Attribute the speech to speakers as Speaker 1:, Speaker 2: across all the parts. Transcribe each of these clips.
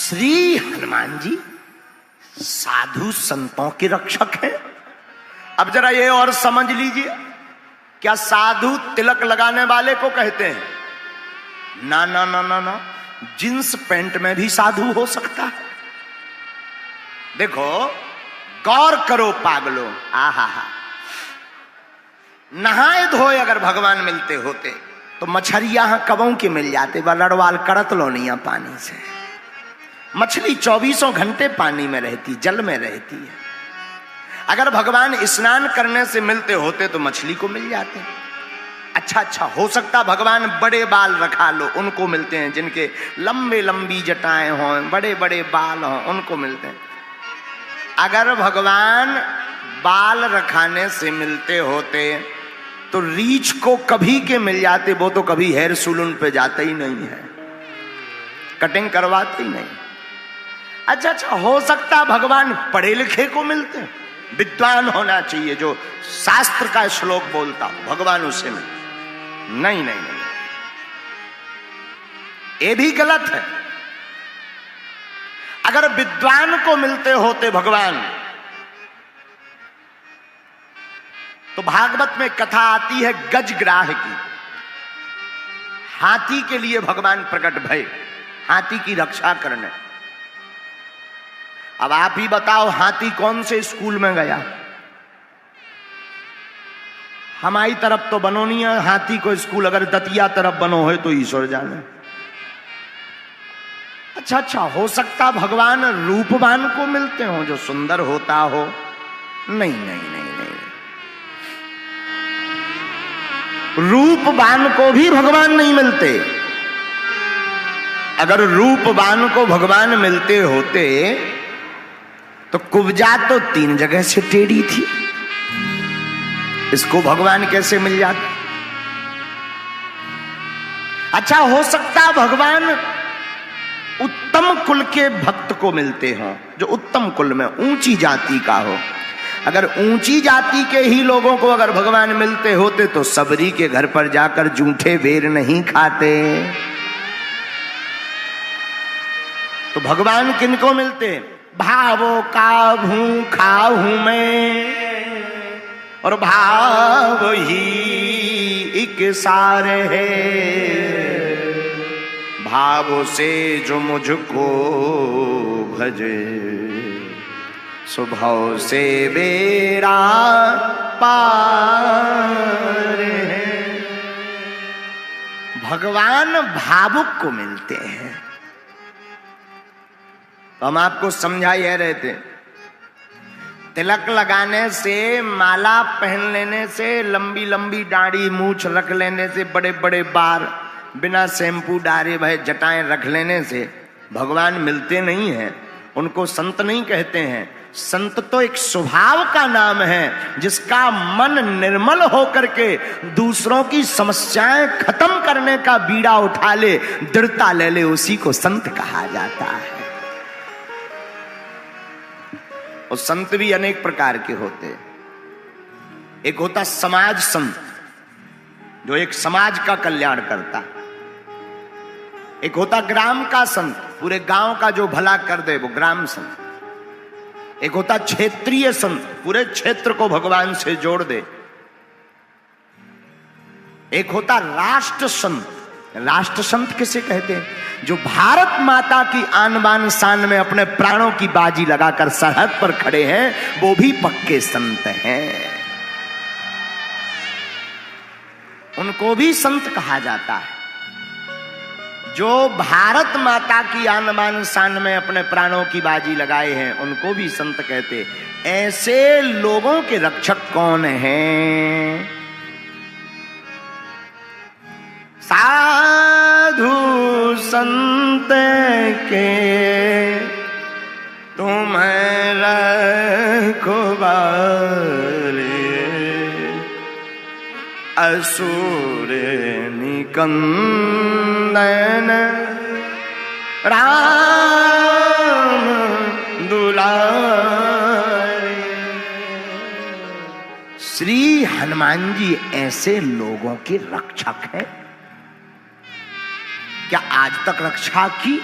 Speaker 1: श्री हनुमान जी साधु संतों के रक्षक हैं। अब जरा ये और समझ लीजिए, क्या साधु तिलक लगाने वाले को कहते हैं? ना ना ना ना ना, जींस पैंट में भी साधु हो सकता है। देखो, गौर करो पागलो, आहा हा, नहाए धोए अगर भगवान मिलते होते तो मछरिया कबों के मिल जाते, लड़वाल करत लो नहीं पानी से। मछली 24 घंटे पानी में रहती, जल में रहती है। अगर भगवान स्नान करने से मिलते होते तो मछली को मिल जाते। अच्छा, हो सकता भगवान बड़े बाल रखा लो, उनको मिलते हैं। जिनके लंबे लंबी जटाएं हों, बड़े बड़े बाल हों, उनको मिलते हैं। अगर भगवान बाल रखाने से मिलते होते तो रीछ को कभी के मिल जाते। वो तो कभी हेयर सैलून पे जाते ही नहीं है, कटिंग करवाते ही नहीं। अच्छा, हो सकता भगवान पढ़े लिखे को मिलते, विद्वान होना चाहिए, जो शास्त्र का श्लोक बोलता भगवान उसे में। नहीं, ये भी गलत है। अगर विद्वान को मिलते होते भगवान तो भागवत में कथा आती है गजग्राह की। हाथी के लिए भगवान प्रकट भय, हाथी की रक्षा करने। अब आप ही बताओ, हाथी कौन से स्कूल में गया? हमारी तरफ तो बनो नहीं है हाथी को स्कूल, अगर दतिया तरफ बनो है तो ईश्वर जाने। अच्छा, हो सकता भगवान रूपवान को मिलते हो, जो सुंदर होता हो। नहीं, रूपवान को भी भगवान नहीं मिलते। अगर रूपवान को भगवान मिलते होते तो कुब्जा तो 3 जगह से टेढ़ी थी, इसको भगवान कैसे मिल जाते? अच्छा, हो सकता भगवान उत्तम कुल के भक्त को मिलते हों, जो उत्तम कुल में ऊंची जाति का हो। अगर ऊंची जाति के ही लोगों को अगर भगवान मिलते होते तो सबरी के घर पर जाकर जूठे बेर नहीं खाते। तो भगवान किनको मिलते? भावों का भूखा हूं मैं और भाव ही एक सार है, भाव से जो मुझको भजे स्वभाव से बेड़ा पार है। भगवान भावुक को मिलते हैं। तो हम आपको समझा यह रहे थे, तिलक लगाने से, माला पहन लेने से, लंबी लंबी दाढ़ी मूछ रख लेने से, बड़े बड़े बाल, बिना शैम्पू डारे भय जटाएं रख लेने से भगवान मिलते नहीं हैं। उनको संत नहीं कहते हैं। संत तो एक स्वभाव का नाम है, जिसका मन निर्मल होकर के दूसरों की समस्याएं खत्म करने का बीड़ा उठा ले, दृढ़ता ले ले, उसी को संत कहा जाता है। और संत भी अनेक प्रकार के होते हैं। एक होता समाज संत, जो एक समाज का कल्याण करता। एक होता ग्राम का संत, पूरे गांव का जो भला कर दे, वो ग्राम संत। एक होता क्षेत्रीय संत, पूरे क्षेत्र को भगवान से जोड़ दे। एक होता राष्ट्र संत। राष्ट्र संत किसे कहते हैं? जो भारत माता की आन बान शान में अपने प्राणों की बाजी लगाकर सरहद पर खड़े हैं, वो भी पक्के संत हैं। उनको भी संत कहा जाता है। जो भारत माता की आन बान शान में अपने प्राणों की बाजी लगाए हैं, उनको भी संत कहते। ऐसे लोगों के रक्षक कौन हैं? साधु संत के तुम्हें रखवारे, असुर निकंदन राम दुलारे। श्री हनुमान जी ऐसे लोगों के रक्षक हैं। क्या आज तक रक्षा की?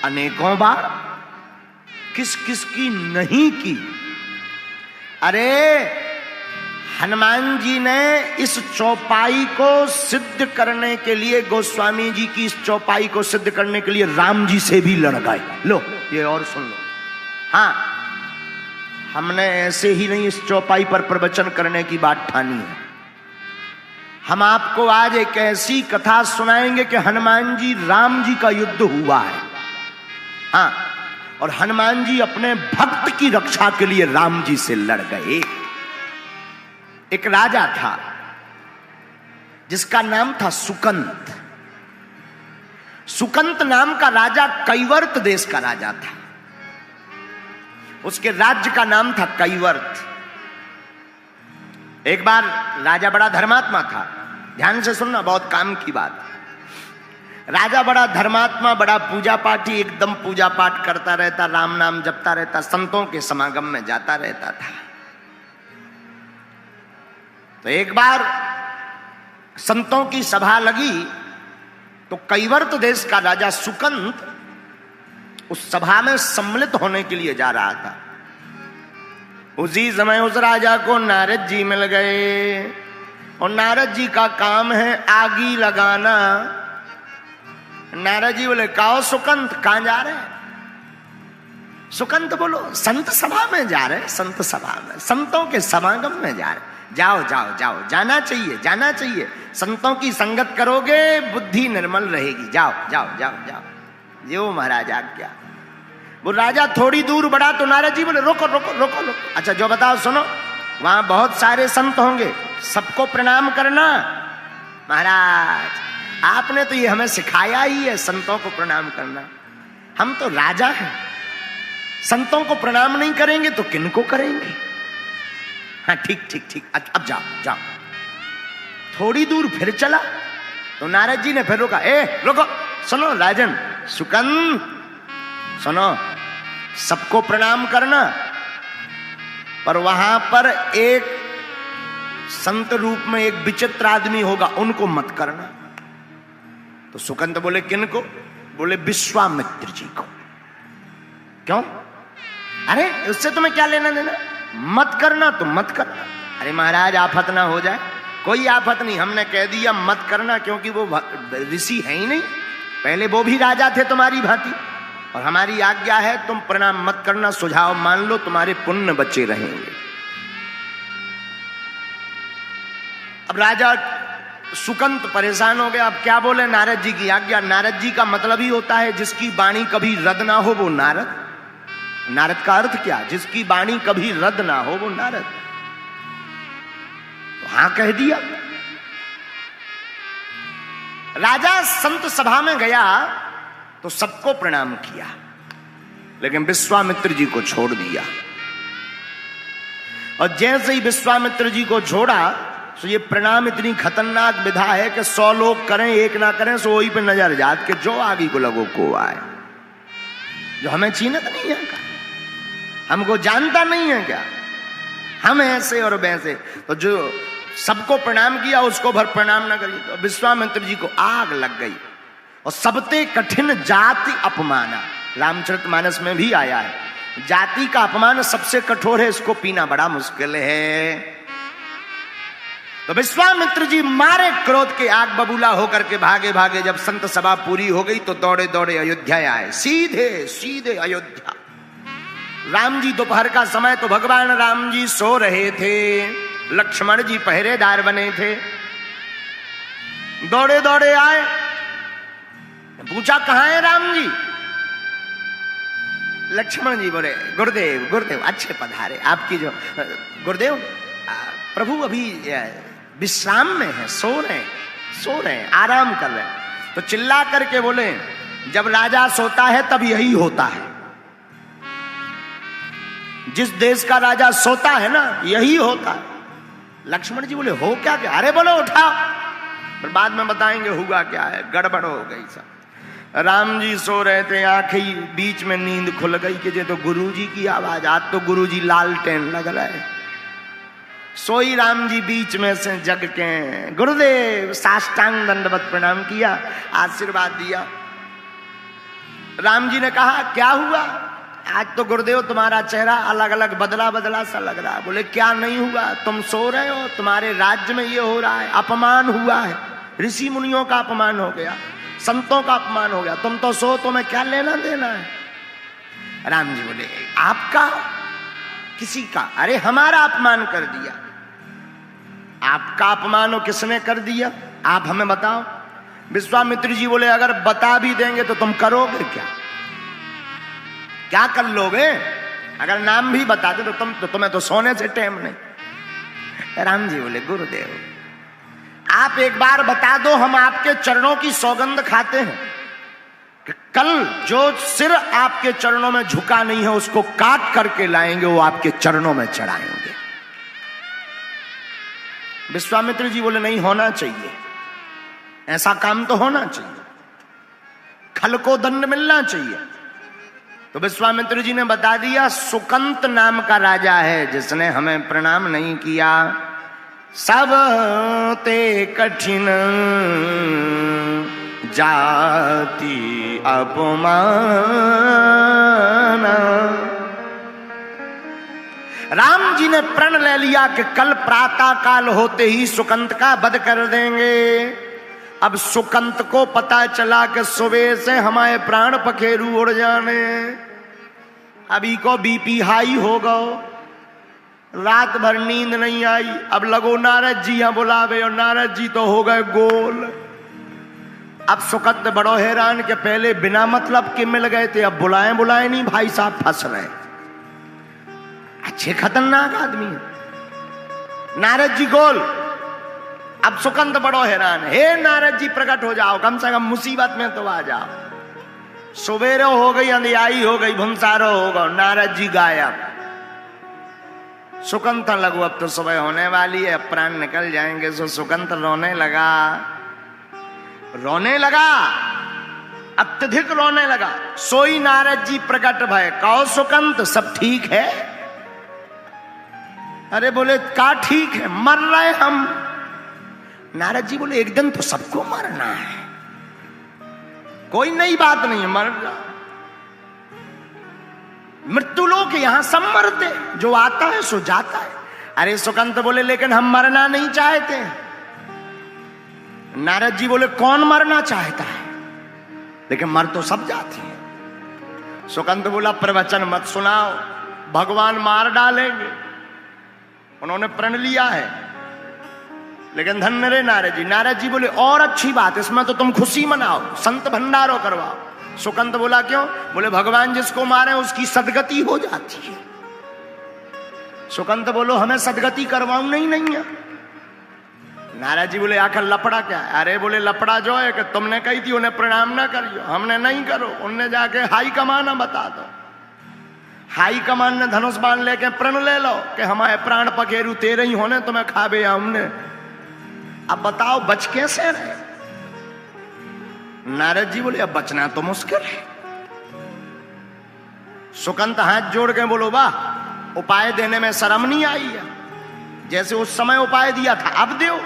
Speaker 1: अनेकों बार, किस किस की नहीं की। अरे हनुमान जी ने इस चौपाई को सिद्ध करने के लिए, गोस्वामी जी की इस चौपाई को सिद्ध करने के लिए राम जी से भी लड़ गए। लो ये और सुन लो। हाँ, हमने ऐसे ही नहीं इस चौपाई पर प्रवचन करने की बात ठानी है। हम आपको आज एक ऐसी कथा सुनाएंगे कि हनुमान जी राम जी का युद्ध हुआ है। हाँ, और हनुमान जी अपने भक्त की रक्षा के लिए राम जी से लड़ गए। एक राजा था जिसका नाम था सुकंत। सुकंत नाम का राजा कैवर्त देश का राजा था। उसके राज्य का नाम था कैवर्त। एक बार राजा बड़ा धर्मात्मा था। ध्यान से सुनना, बहुत काम की बात। राजा बड़ा धर्मात्मा, बड़ा पूजा पाठी, एकदम पूजा पाठ करता रहता, राम नाम जपता रहता, संतों के समागम में जाता रहता था। तो एक बार संतों की सभा लगी तो कैवर्त देश का राजा सुकंत उस सभा में सम्मिलित होने के लिए जा रहा था। उसी समय उस राजा को नारद जी मिल गए और नारद जी का काम है आगी लगाना। नारद जी बोले, काओ सुकंत, कहां जा रहे हैं? सुकंत बोलो, संत सभा में जा रहे, संत सभा में, संतों के समागम में जा रहे। जाओ जाओ जाओ, जाना चाहिए, जाना चाहिए। संतों की संगत करोगे बुद्धि निर्मल रहेगी। जाओ जाओ जाओ जाओ। जो महाराज आज्ञा। वो राजा थोड़ी दूर बढ़ा तो नारद जी बोले, रोको रोको रोको रोको। अच्छा जो बताओ, सुनो, वहां बहुत सारे संत होंगे, सबको प्रणाम करना। महाराज आपने तो ये हमें सिखाया ही है, संतों को प्रणाम करना। हम तो राजा हैं, संतों को प्रणाम नहीं करेंगे तो किनको करेंगे? हाँ ठीक ठीक ठीक, अब जाओ जाओ। थोड़ी दूर फिर चला तो नारद जी ने फिर रोका। रुको, सुनो राजन सुकंत, सुनो, सबको प्रणाम करना, पर वहां पर एक संत रूप में एक विचित्र आदमी होगा, उनको मत करना। तो सुकंत बोले, किनको? बोले विश्वामित्र जी को। क्यों? अरे उससे तुम्हें क्या लेना देना? मत करना तो मत करना। अरे महाराज आफत ना हो जाए। कोई आफत नहीं, हमने कह दिया मत करना, क्योंकि वो ऋषि है ही नहीं। पहले वो भी राजा थे तुम्हारी भांति, और हमारी आज्ञा है तुम प्रणाम मत करना। सुझाव मान लो, तुम्हारे पुण्य बचे रहेंगे। अब राजा सुकंत परेशान हो गया। अब क्या बोले? नारद जी की आज्ञा। नारद जी का मतलब ही होता है जिसकी वाणी कभी रद्द ना हो वो नारद। नारद का अर्थ क्या? जिसकी वाणी कभी रद्द ना हो वो नारद। तो हां कह दिया। राजा संत सभा में गया तो सबको प्रणाम किया, लेकिन विश्वामित्र जी को छोड़ दिया। और जैसे ही विश्वामित्र जी को छोड़ा तो ये प्रणाम इतनी खतरनाक विधा है कि 100 लोग करें, एक ना करें, सो वही पे नजर जात के जो आगे को लगो को आए। जो हमें चीनत नहीं है क्या? हमको जानता नहीं है क्या? हम ऐसे और वैसे। तो जो सबको प्रणाम किया उसको भर प्रणाम ना करिए। तो विश्वामित्र जी को आग लग गई। और सबते कठिन जाति अपमाना, रामचरितमानस में भी आया है, जाति का अपमान सबसे कठोर है, इसको पीना बड़ा मुश्किल है। तो विश्वामित्र जी मारे क्रोध के आग बबूला होकर के भागे भागे। जब संत सभा पूरी हो गई तो दौड़े दौड़े अयोध्या आए, सीधे सीधे अयोध्या। राम जी दोपहर का समय, तो भगवान राम जी सो रहे थे, लक्ष्मण जी पहरेदार बने थे। दौड़े दौड़े आए, पूछा कहां है राम जी? लक्ष्मण जी बोले, गुरुदेव गुरुदेव अच्छे पधारे। आपकी जो गुरुदेव प्रभु अभी विश्राम में है, सो रहे हैं, आराम कर रहे हैं। तो चिल्ला करके बोले, जब राजा सोता है तब यही होता है। जिस देश का राजा सोता है ना, यही होता है। लक्ष्मण जी बोले, हो क्या क्या? अरे बोलो उठाओ, फिर बाद में बताएंगे हुआ क्या है। गड़बड़ हो गई सब। राम जी सो रहे थे, आंखें बीच में नींद खुल गई कि ये तो गुरुजी की आवाज। आज तो गुरुजी लालटेन लग रहा है। सोई राम जी बीच में से जग के, गुरुदेव साष्टांग दंडवत प्रणाम किया, आशीर्वाद दिया। राम जी ने कहा क्या हुआ, आज तो गुरुदेव तुम्हारा चेहरा अलग अलग बदला बदला सा लग रहा है। बोले क्या नहीं हुआ, तुम सो रहे हो, तुम्हारे राज्य में ये हो रहा है, अपमान हुआ है, ऋषि मुनियों का अपमान हो गया, संतों का अपमान हो गया, तुम तो सो, तुम्हें क्या लेना देना है। राम जी बोले आपका किसी का, अरे हमारा अपमान कर दिया। आपका अपमान किसने कर दिया, आप हमें बताओ। विश्वामित्र जी बोले अगर बता भी देंगे तो तुम करोगे क्या, क्या कर लोगे, अगर नाम भी बता दे तो तुम्हें तो सोने से टाइम नहीं। राम जी बोले गुरुदेव आप एक बार बता दो, हम आपके चरणों की सौगंध खाते हैं कि कल जो सिर आपके चरणों में झुका नहीं है उसको काट करके लाएंगे, वो आपके चरणों में चढ़ाएंगे। विश्वामित्र जी बोले नहीं होना चाहिए, ऐसा काम तो होना चाहिए, खल को दंड मिलना चाहिए। तो विश्वामित्र जी ने बता दिया सुकंत नाम का राजा है जिसने हमें प्रणाम नहीं किया, सब ते कठिन जाति अपमान। राम जी ने प्रण ले लिया कि कल प्रातः काल होते ही सुकंत का वध कर देंगे। अब सुकंत को पता चला कि सुबह से हमारे प्राण पखेरु उड़ जाने, अभी को बीपी हाई हो गो, रात भर नींद नहीं आई। अब लगो नारद जी यहाँ बुलावे और नारद जी तो हो गए गोल। अब सुकंत बड़ो हैरान के पहले बिना मतलब के मिल गए थे, अब बुलाए बुलाए नहीं भाई साहब फंस रहे, अच्छे खतरनाक आदमी। नारद जी गोल। अब सुकंत बड़ो हैरान, हे नारद जी प्रकट हो जाओ, कम से कम मुसीबत में तो आ जाओ। सुबेरे हो गई, अंधियाई हो गई, भुंसारो हो गया, नारद जी गायब। सुकंत लगो अब तो सुबह होने वाली है, प्राण निकल जाएंगे। सो सुकंत रोने लगा, रोने लगा, अत्यधिक रोने लगा। सोई नारद जी प्रकट भय, कहो सुकंत सब ठीक है। अरे बोले का ठीक है, मर रहे हम। नारद जी बोले एक दिन तो सबको मरना है, कोई नई बात नहीं है, मर जा। मृत्यु लोक यहां सब मरते, जो आता है सो जाता है। अरे सुकंत बोले लेकिन हम मरना नहीं चाहते। नारद जी बोले कौन मरना चाहता है, लेकिन मर तो सब जाते हैं। सुकंत बोला प्रवचन मत सुनाओ, भगवान मार डालेंगे। उन्होंने प्रण लिया है, लेकिन धन्य रे नारद जी। नारद जी बोले और अच्छी बात, इसमें तो तुम खुशी मनाओ, संत भंडारो करवाओ। सुकंत बोला क्यों, बोले भगवान जिसको मारे उसकी सदगति हो जाती है। सुकंत बोलो हमें सदगति करवाऊं नहीं है। नारद जी बोले आखिर लपड़ा क्या है। अरे बोले लपड़ा जो है कि तुमने कही थी उन्हें प्रणाम ना करियो, हमने नहीं करो, उनने जाके हाई कमान बता दो। हाई कमान ने धनुष बाण लेके प्रण ले लो कि हमारे प्राण पखेरु तेरे ही होने, तुम्हें खाबे हमने। अब बताओ बच कैसे रहे। नारद जी बोले अब बचना तो मुश्किल है। सुकंत हाथ जोड़ के बोलो वाह, उपाय देने में शर्म नहीं आई है, जैसे उस समय उपाय दिया था अब दो।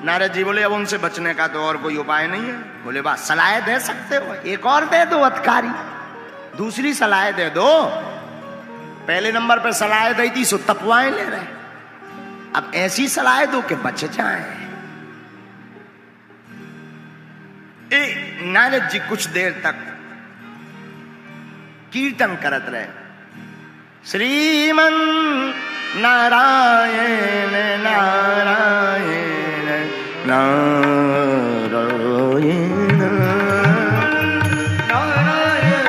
Speaker 1: नारद जी बोले अब उनसे बचने का तो और कोई उपाय नहीं है। बोले वाह सलाह दे सकते हो, एक और दे दो अधिकारी, दूसरी सलाह दे दो। पहले नंबर पर सलाह दी थी सो तपवाएं ले रहे, अब ऐसी सलाह दो कि बच जाए। नारद जी कुछ देर तक कीर्तन करत रहे, श्रीमन नारायण नारायण नारायण नारायण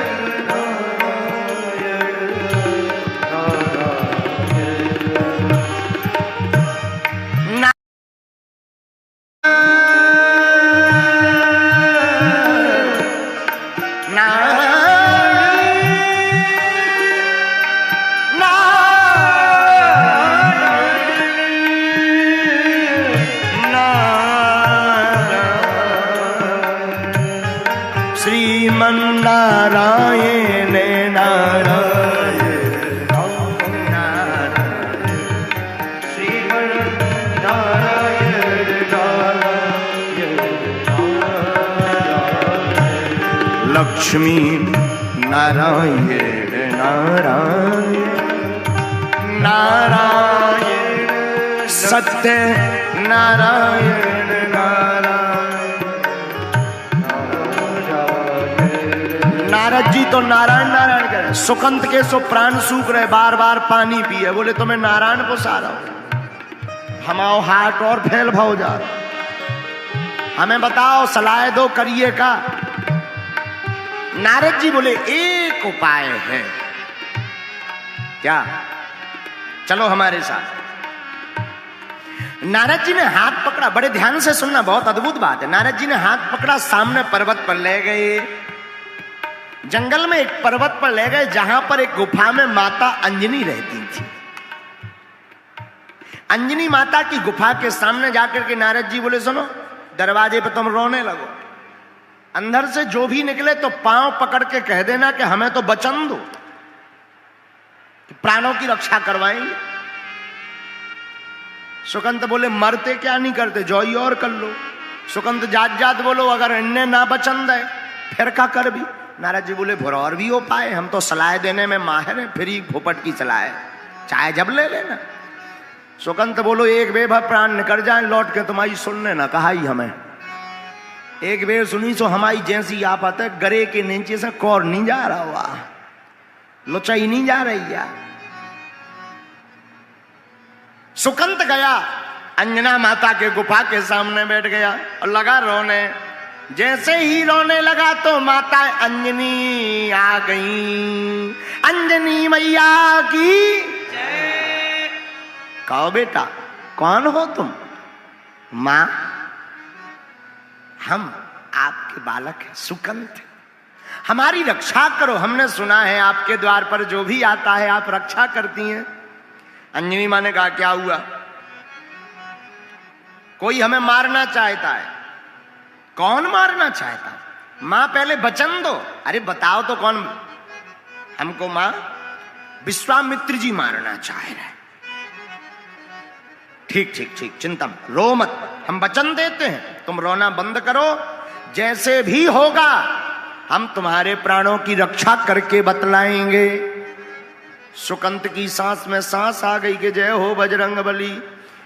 Speaker 1: नारायण श्रीमन नारायण नारायण लक्ष्मी नारायण नारायण नारायण सत्य नारायण नारायण। नारद जी तो नारायण नारायण कह रहे, सुकंत के सो प्राण सूख रहे, बार बार पानी पिए, बोले तुम्हें नारायण को सारा हमाओ हाट और फैल भाव जा रहा, हमें बताओ सलाह दो करिए का। नारद जी बोले एक उपाय है, क्या? चलो हमारे साथ। नारद जी ने हाथ पकड़ा, बड़े ध्यान से सुनना, बहुत अद्भुत बात है। नारद जी ने हाथ पकड़ा, सामने पर्वत पर ले गए, जंगल में एक पर्वत पर ले गए जहां पर एक गुफा में माता अंजनी रहती थी। अंजनी माता की गुफा के सामने जाकर के नारद जी बोले सुनो, दरवाजे पे तुम रोने लगो, अंदर से जो भी निकले तो पांव पकड़ के कह देना कि हमें तो वचन दो, प्राणों की रक्षा करवाएंगे। सुकंत बोले मरते क्या नहीं करते, जो ही और कर लो। सुकंत जात जात बोलो, अगर इन्हें ना वचन दे फिर का कर भी। नारद जी बोले फिर और भी उपाय, हम तो सलाह देने में माहिर हैं, फिर ही भोपट की सलाह है, चाहे जब ले लेना। सुकंत बोलो एक बेभा प्राण निकल जाए लौट के तुम्हारी सुनने ना कहा ही हमें, एक बेर सुनी सो हमारी जैसी आफत है, गरे के नीचे से कौर नहीं जा रहा हुआ, लुचाई नहीं जा रही है। सुकंत गया, अंजना माता के गुफा के सामने बैठ गया और लगा रोने। जैसे ही रोने लगा तो माता अंजनी आ गई। अंजनी मैया की जय। कहो बेटा कौन हो तुम? मां हम आपके बालक हैं सुकंत, हमारी रक्षा करो, हमने सुना है आपके द्वार पर जो भी आता है आप रक्षा करती हैं। अंजनी मां ने कहा क्या हुआ? कोई हमें मारना चाहता है। कौन मारना चाहता? मां पहले वचन दो। अरे बताओ तो कौन? हमको मां विश्वामित्र जी मारना चाह रहे हैं। ठीक ठीक ठीक, चिंता मत, रो मत, हम वचन देते हैं, तुम रोना बंद करो, जैसे भी होगा हम तुम्हारे प्राणों की रक्षा करके बतलाएंगे। सुकंत की सांस में सांस आ गई कि जय हो बजरंगबली।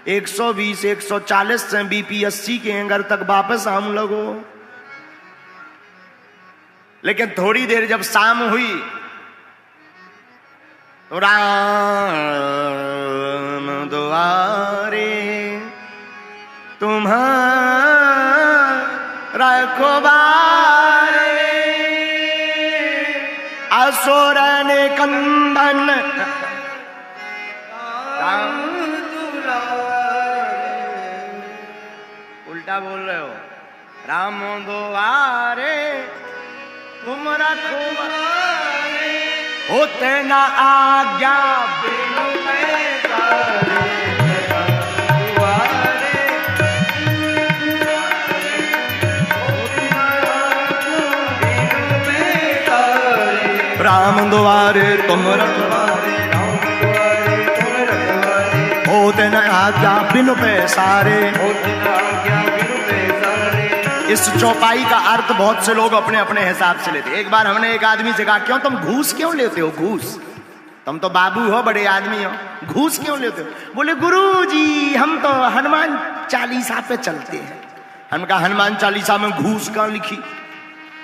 Speaker 1: 120 140 से बीपी 80 के एंगर तक वापस हम लगो। लेकिन थोड़ी देर जब शाम हुई तो राम दुआरे तुम्हारा रखवारे, असुर ने कंदन उल्टा बोल रहे हो। राम दुआरे तुम रखवारे, होते ना आज्ञा बिनु पैसारे, दुआरे बिनु पैसारे। राम दुआरे तुम रखवारे, होते न आज्ञा बिनु पैसारे। इस चौपाई का अर्थ बहुत से लोग अपने अपने हिसाब से लेते। एक बार हमने एक आदमी से कहा क्यों तुम घूस क्यों लेते हो? घूस, तुम तो बाबू हो, बड़े आदमी हो, घूस क्यों लेते हो? बोले गुरुजी हम तो हनुमान चालीसा पे चलते हैं। हम कहा हनुमान चालीसा में घूस कहाँ लिखी?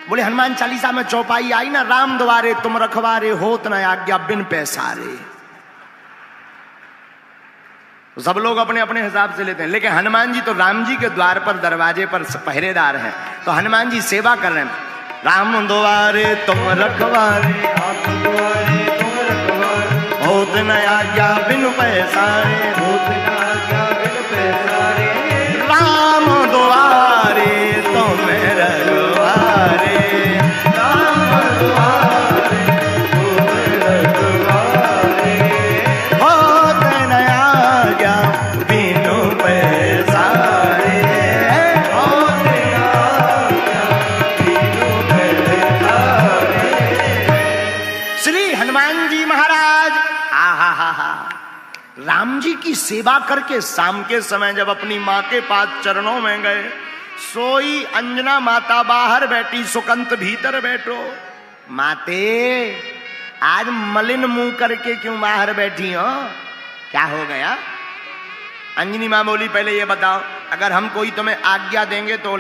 Speaker 1: बोले हनुमान चालीसा में चौपाई आई ना, राम द्वारे तुम रखवारे, होत न आज्ञा बिन पैसारे। सब लोग अपने अपने हिसाब से लेते हैं, लेकिन हनुमान जी तो राम जी के द्वार पर दरवाजे पर पहरेदार हैं, तो हनुमान जी सेवा कर रहे हैं। राम द्वारे तुम रखवारे, होत न आज्ञा बिनु पैसारे, होत न आज्ञा बिनु पैसारे। राम द्वारे तुम रखवारे, राम द्वारे तुम रखवारे, होत न आज्ञा बिनु पैसारे, होत न आज्ञा बिनु पैसारे। श्री हनुमान जी महाराज राम जी की सेवा करके शाम के समय जब अपनी मां के पास चरणों में गए, सोई अंजना माता बाहर बैठी, सुकंत भीतर बैठो। माते आज मलिन मुंह करके क्यों बाहर बैठी हो, क्या हो गया? अंजनी मां बोली पहले ये बताओ, अगर हम कोई तुम्हें आज्ञा देंगे तो